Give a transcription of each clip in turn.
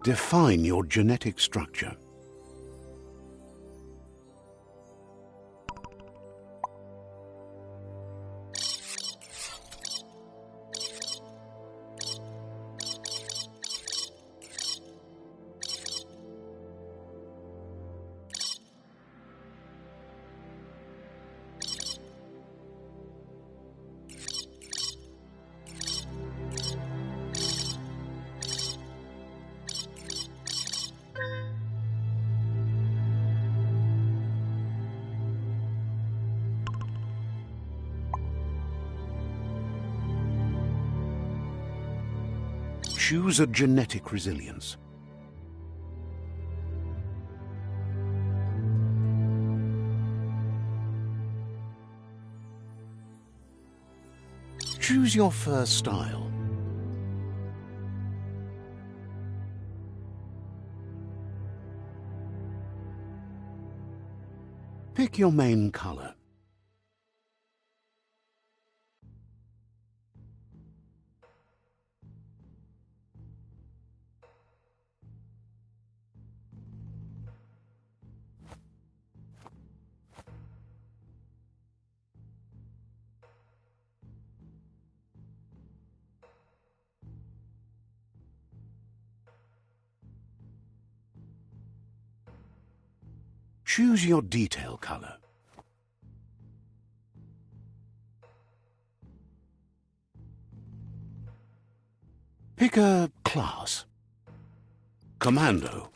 Define your genetic structure. Choose a genetic resilience. Choose your fur style. Pick your main color. Choose your detail color. Pick a class. Commando.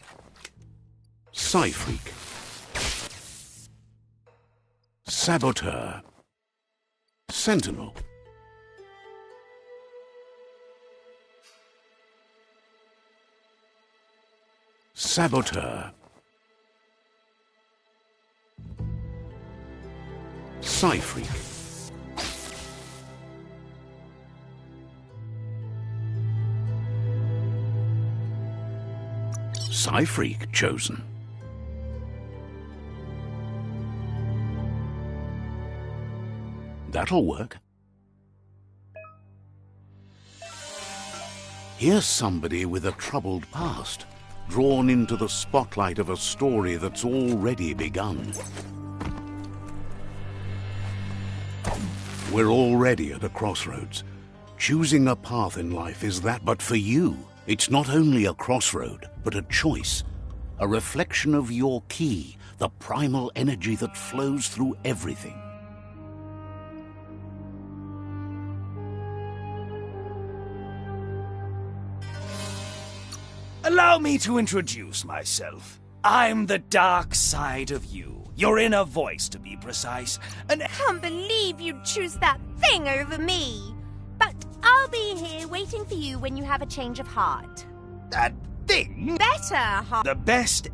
Psy-Freak. Saboteur. Sentinel. Saboteur. Psy-Freak. Psy-Freak chosen. That'll work. Here's somebody with a troubled past, drawn into the spotlight of a story that's already begun. We're already at a crossroads. Choosing a path in life is that, but for you, it's not only a crossroad, but a choice. A reflection of your key, the primal energy that flows through everything. Allow me to introduce myself. I'm the dark side of you. Your inner voice, to be precise. I can't believe you'd choose that thing over me. But I'll be here waiting for you when you have a change of heart. That thing? Better heart. The best...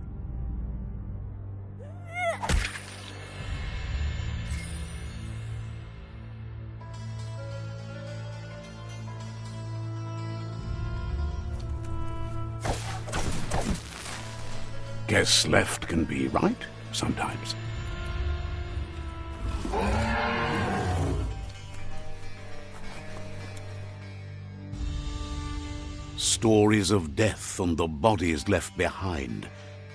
Guess left can be right sometimes. Stories of death and the bodies left behind,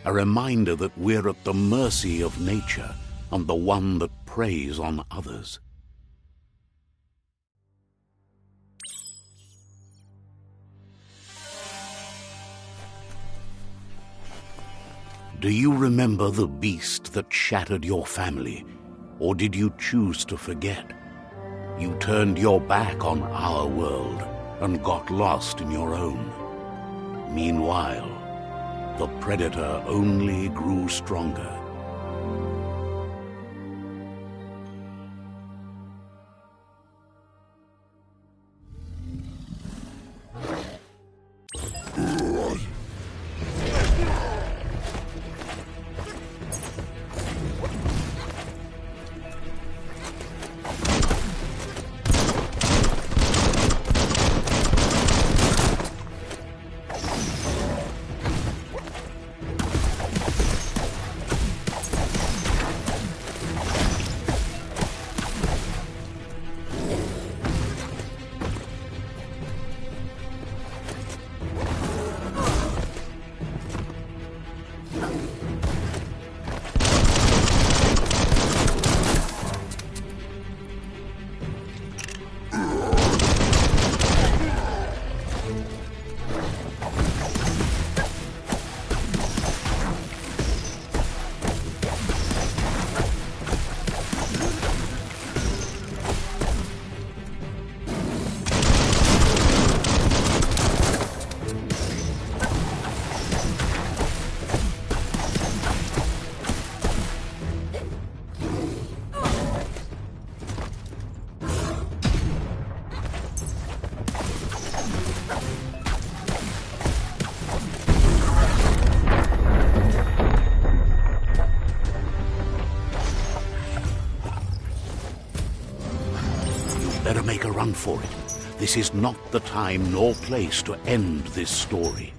a reminder that we're at the mercy of nature and the one that preys on others. Do you remember the beast that shattered your family, or did you choose to forget? You turned your back on our world and got lost in your own. Meanwhile, the predator only grew stronger. for it. This is not the time nor place to end this story.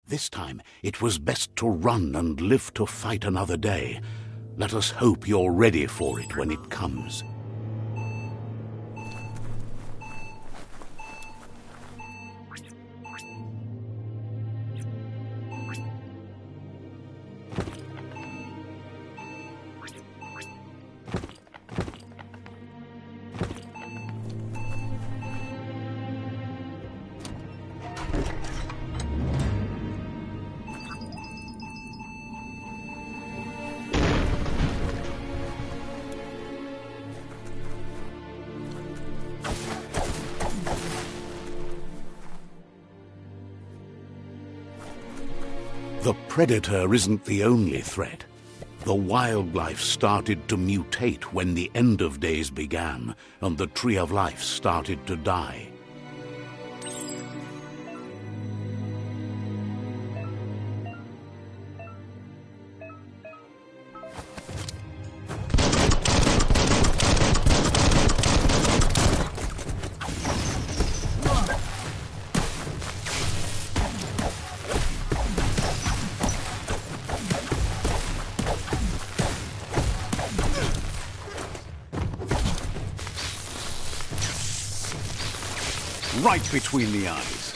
This time, it was best to run and live to fight another day. Let us hope you're ready for it when it comes. The predator isn't the only threat. The wildlife started to mutate when the end of days began, and the tree of life started to die. Right between the eyes.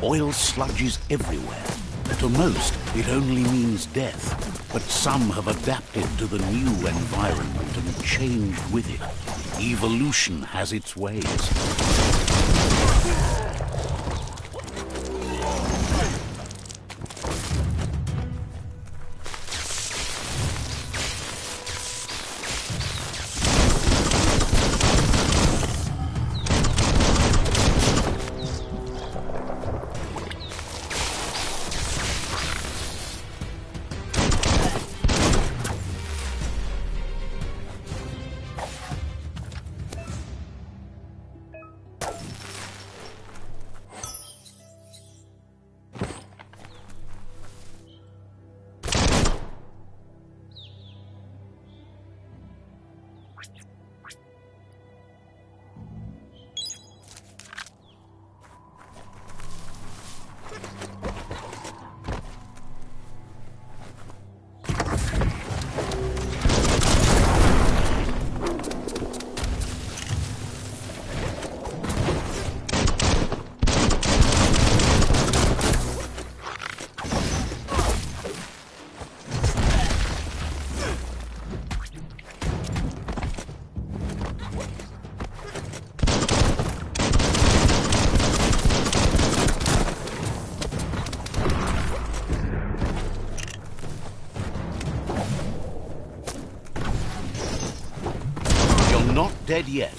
Oil sludge is everywhere. To most, it only means death, but some have adapted to the new environment and changed with it. Evolution has its ways. not dead yet.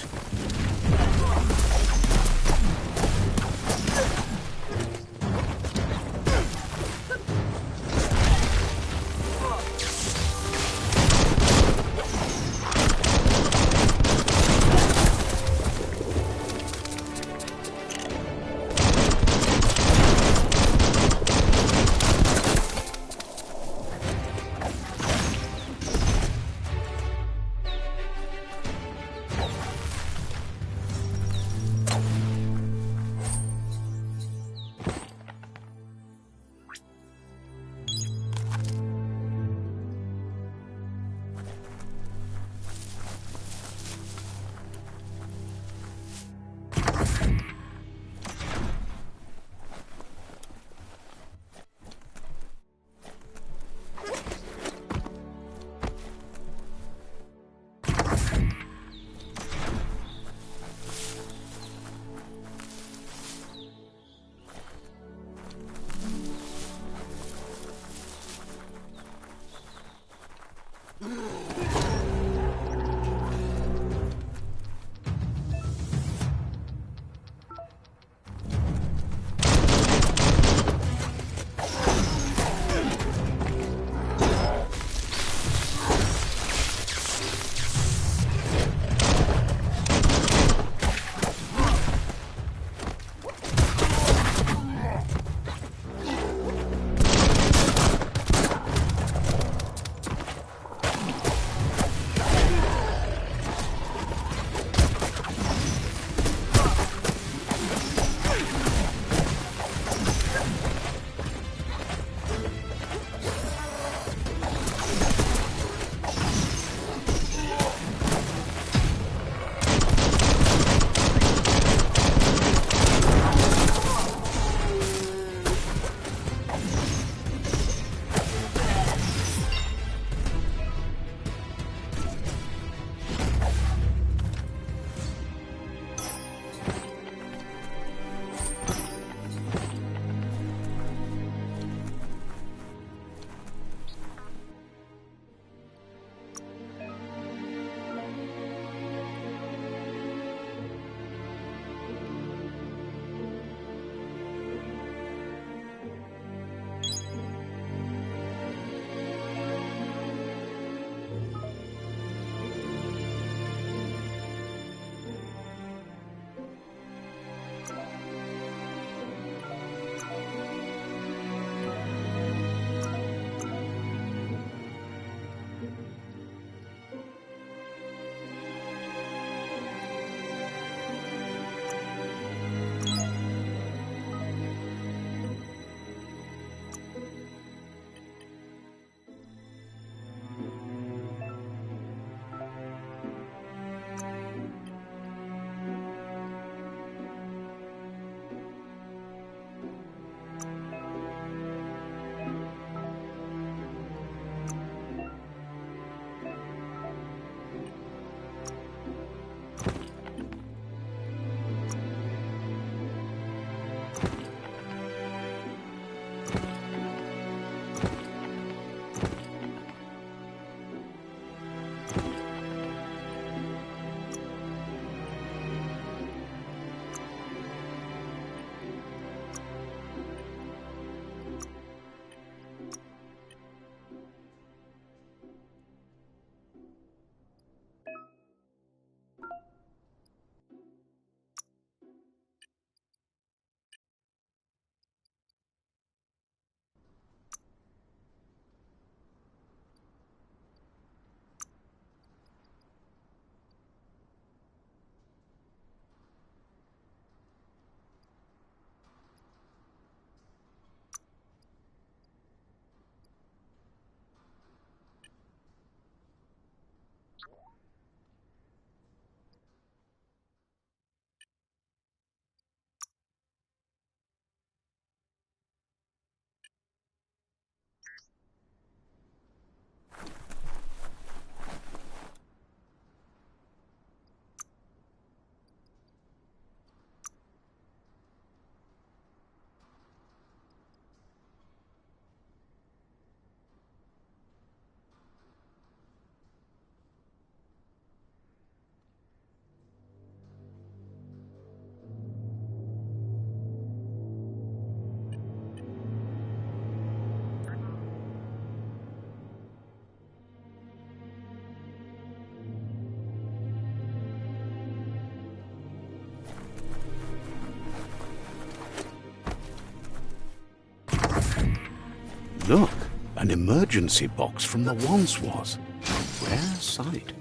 Look, an emergency box from the once was. A rare sight.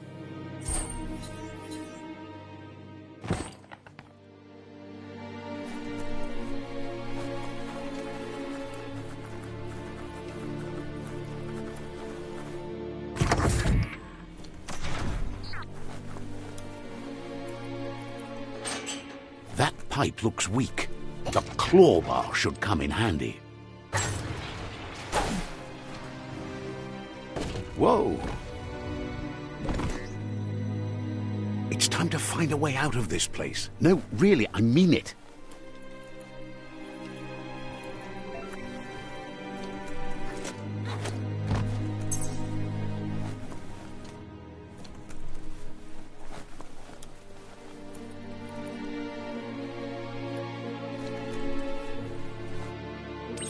That pipe looks weak. The claw bar should come in handy. Whoa! It's time to find a way out of this place. No, really, I mean it.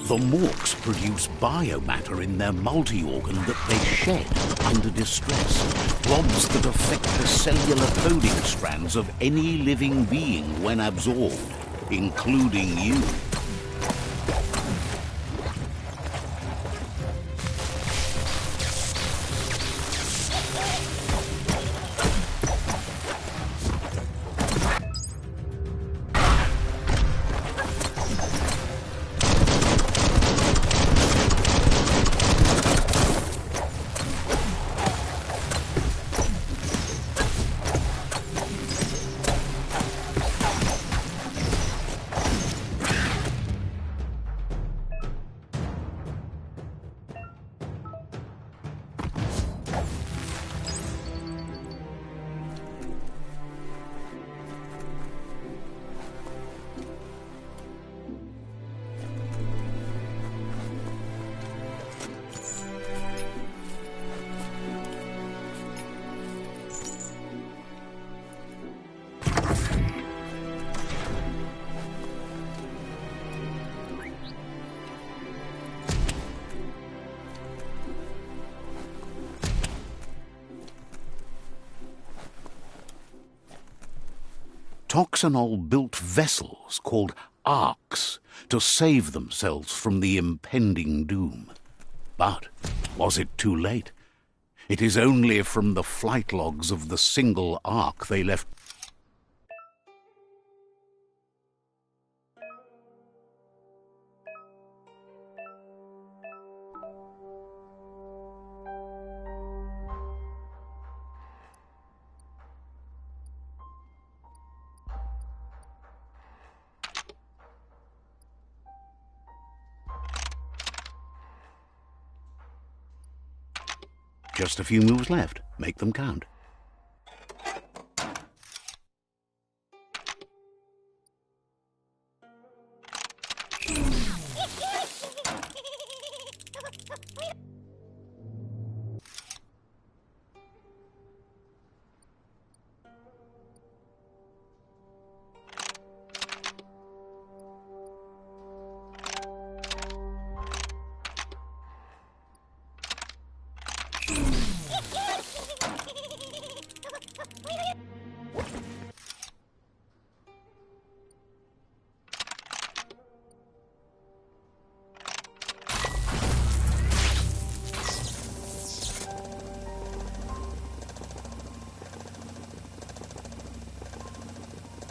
The Morks produce biomatter in their multi-organ that they shed under distress. Blobs that affect the cellular coding strands of any living being when absorbed, including you. Toxanol built vessels called arks to save themselves from the impending doom. But was it too late? It is only from the flight logs of the single ark they left. Just a few moves left. Make them count.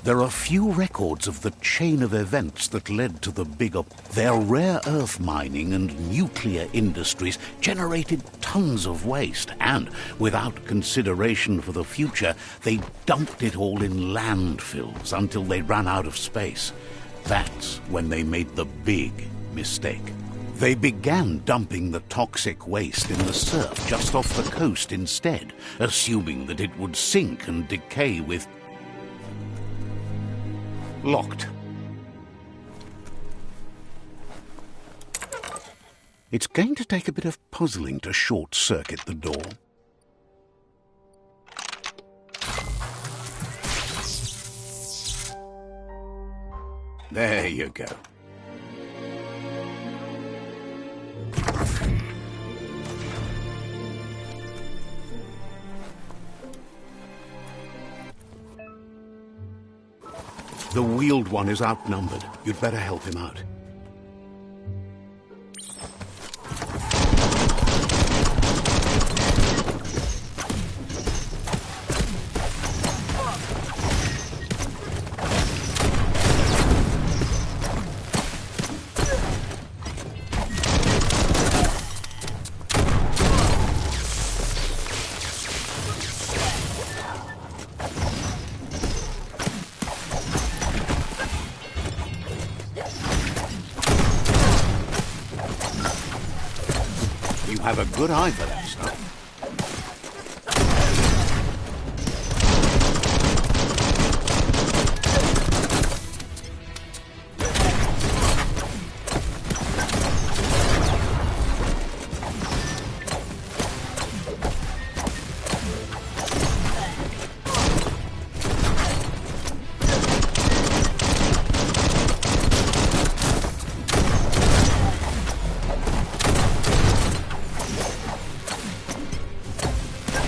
There are few records of the chain of events that led to the bigger. Their rare earth mining and nuclear industries generated tons of waste, and without consideration for the future, they dumped it all in landfills until they ran out of space. That's when they made the big mistake. They began dumping the toxic waste in the surf just off the coast instead, assuming that it would sink and decay with... Locked. It's going to take a bit of puzzling to short-circuit the door. There you go. The wheeled one is outnumbered. You'd better help him out. have a good eye for that stuff.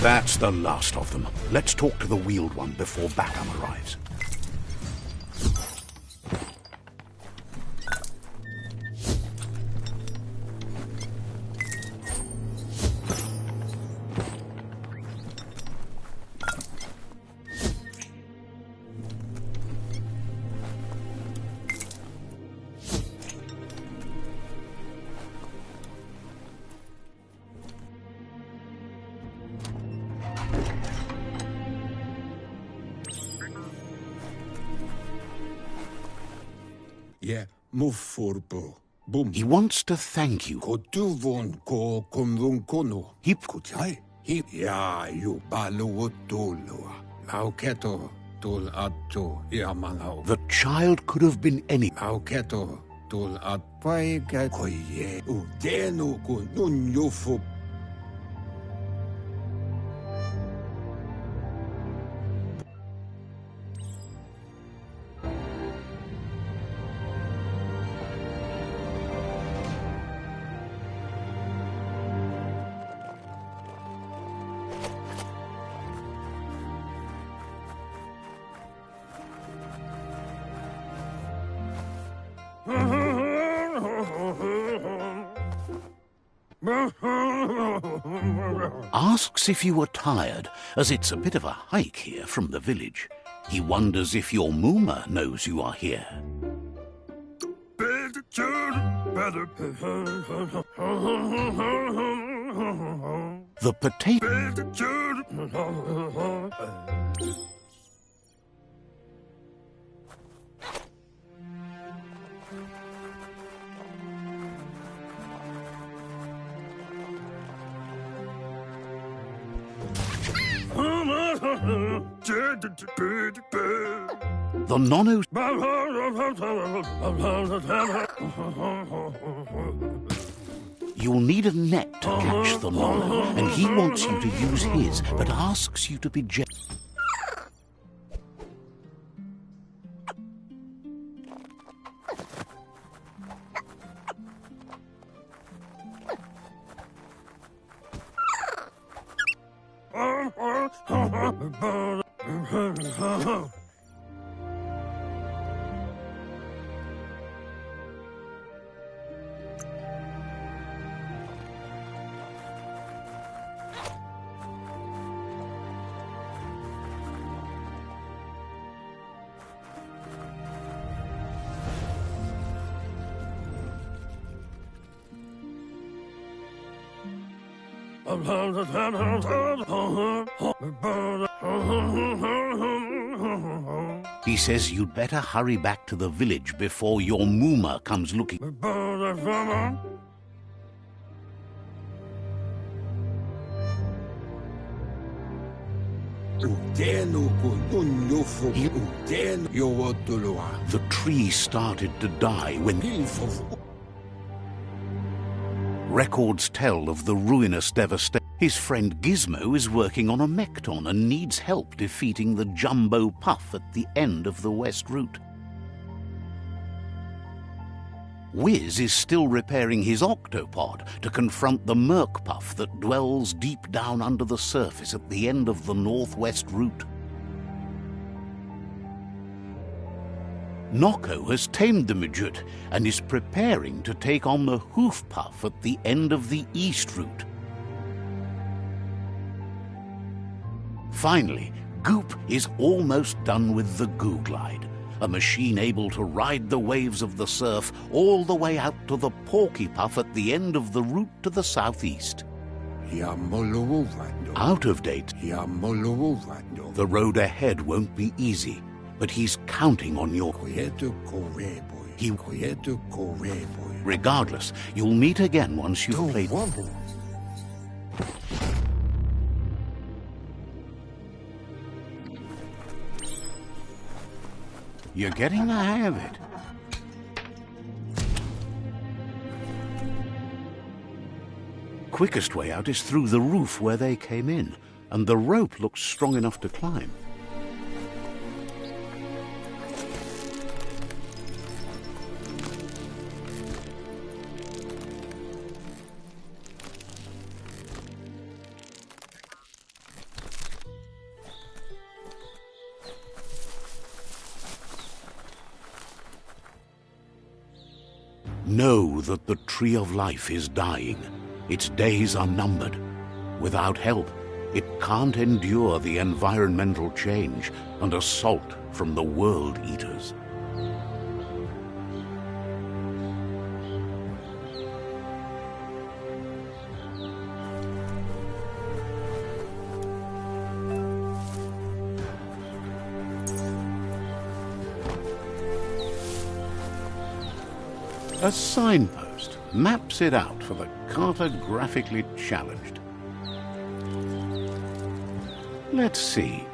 That's the last of them. Let's talk to the wheeled one before backup arrives. Yeah, move forbo. Boom. He wants to thank you. Ko tuvon ko konvun kono. Hip. Kuchai. Hip. Ya you balu tolua. Lauketo tul atto yamanao. The child could have been any. Lauketo tul atpai ke koye. Udenu kun unyufu. Asks if you were tired, as it's a bit of a hike here from the village. He wonders if your Mooma knows you are here. The potato... The nono... You'll need a net to catch the nono, and he wants you to use his, but asks you to be gentle. He says you'd better hurry back to the village before your Mooma comes looking. The tree started to die when... Records tell of the ruinous devastation. His friend Gizmo is working on a Mekton and needs help defeating the Jumbo Puff at the end of the West Route. Wiz is still repairing his octopod to confront the Merc Puff that dwells deep down under the surface at the end of the Northwest Route. Nocco has tamed the midget and is preparing to take on the Hoof Puff at the end of the East Route. Finally, Goop is almost done with the Goo Glide, a machine able to ride the waves of the surf all the way out to the Porky Puff at the end of the route to the southeast. Out of date, the road ahead won't be easy, but he's counting on your... Regardless, you'll meet again once you've played... You're getting the hang of it. Quickest way out is through the roof where they came in, and the rope looks strong enough to climb. Know that the Tree of Life is dying. Its days are numbered. Without help, it can't endure the environmental change and assault from the World Eaters. A signpost maps it out for the cartographically challenged. Let's see.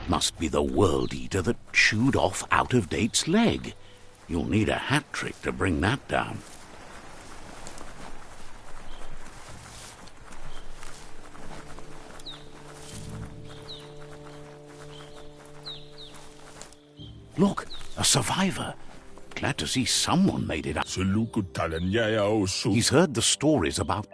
Must be the World Eater that chewed off Out-of-Date's leg. You'll need a hat trick to bring that down. Look, a survivor. Glad to see someone made it up. He's heard the stories about...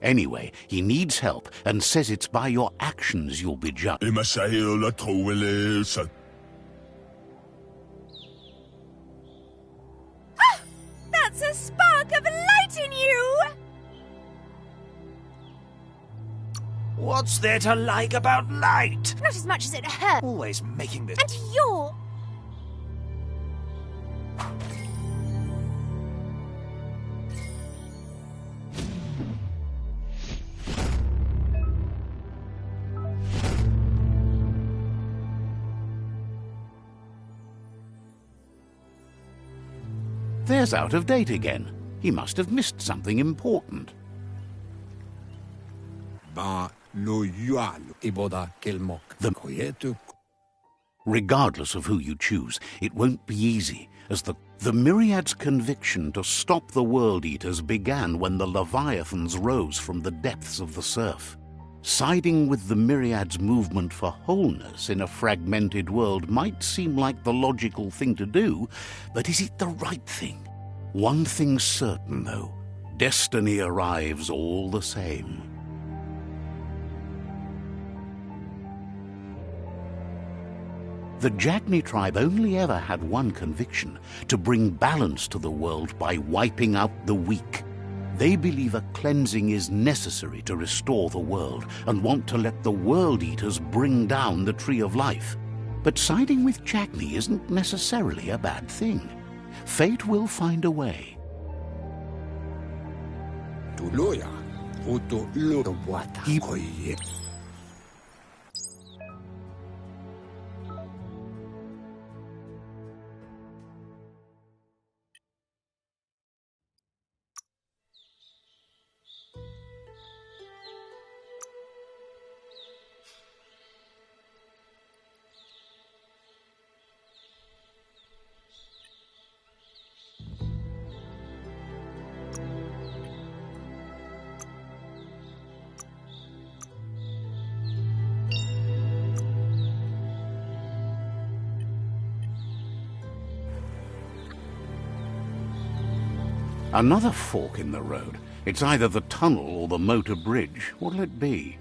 Anyway, he needs help and says it's by your actions you'll be judged. Ah! That's a spark of light in you! What's there to like about light? Not as much as it hurts. Always making this... And you're... There's Out-of-Date again. He must have missed something important. Regardless of who you choose, it won't be easy, as the Myriad's conviction to stop the World Eaters began when the Leviathans rose from the depths of the surf. Siding with the Myriad's movement for wholeness in a fragmented world might seem like the logical thing to do, but is it the right thing? One thing's certain, though. Destiny arrives all the same. The Jagni tribe only ever had one conviction: to bring balance to the world by wiping out the weak. They believe a cleansing is necessary to restore the world and want to let the World Eaters bring down the Tree of Life. But siding with Jagni isn't necessarily a bad thing. Fate will find a way. Another fork in the road. It's either the tunnel or the motor bridge. What'll it be?